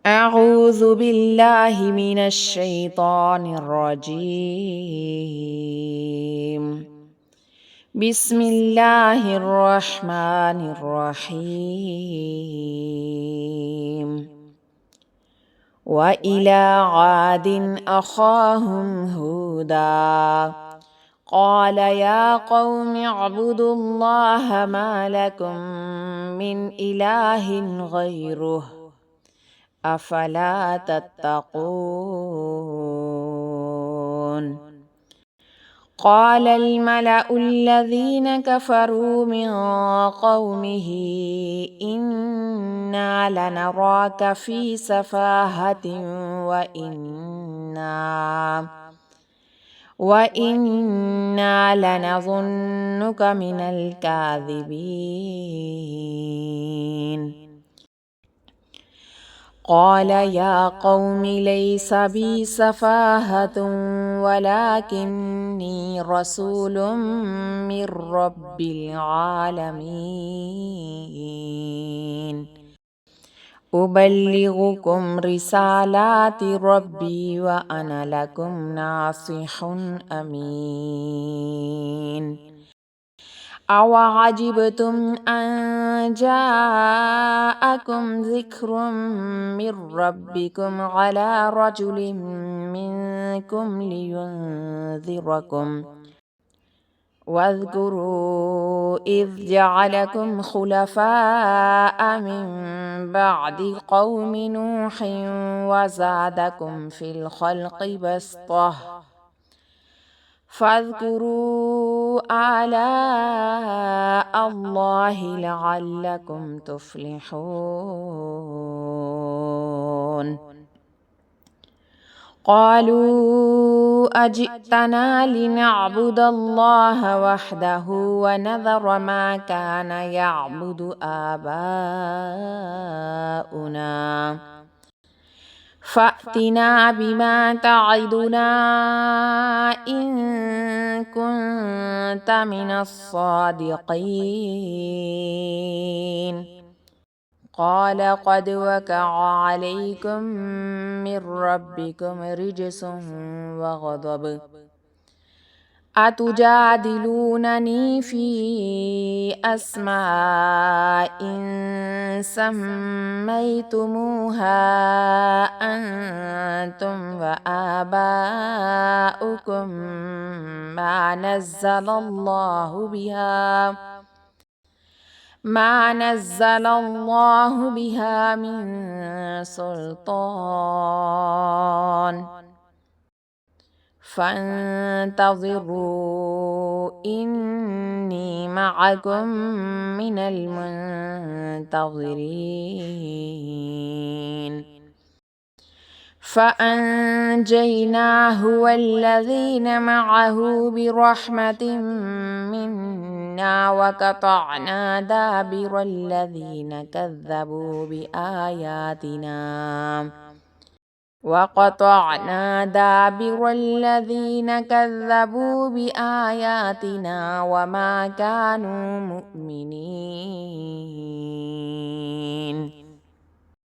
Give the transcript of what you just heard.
أعوذ بالله من الشيطان الرجيم. بسم الله الرحمن الرحيم. وإلى عاد أخاهم هودا قال يا قوم اعبدوا الله ما لكم من إله غيره أفلا تتقون. قال الملأ الذين كفروا من قومه إنا لنراك في سفاهة وإنا لنظنك من الكاذبين. قال يا قوم ليس بي سفاهة ولكني رسول من رب العالمين أبلغكم رسالات ربي وأنا لكم ناصح أمين. أوعجبتم أن جاءكم ذكر من ربكم على رجل منكم لينذركم واذكروا إذ جعلكم خلفاء من بعد قوم نوح وزادكم في الخلق بسطة فاذكروا آلاء الله لعلكم تفلحون. قالوا أجئتنا لنعبد الله وحده ونذر ما كان يعبد آباؤنا فأتنا بما تعدنا إن كنت من الصادقين. قال قد وقع عليكم من ربكم رجس وغضب أتجادلونني في أسماء سميتموها أنتم وآباؤكم ما نزل الله بها من سلطان فانتظروا إني معكم من المنتظرين. فأنجيناه والذين معه برحمة منا وقطعنا دابر الذين كذبوا بآياتنا وما كانوا مؤمنين.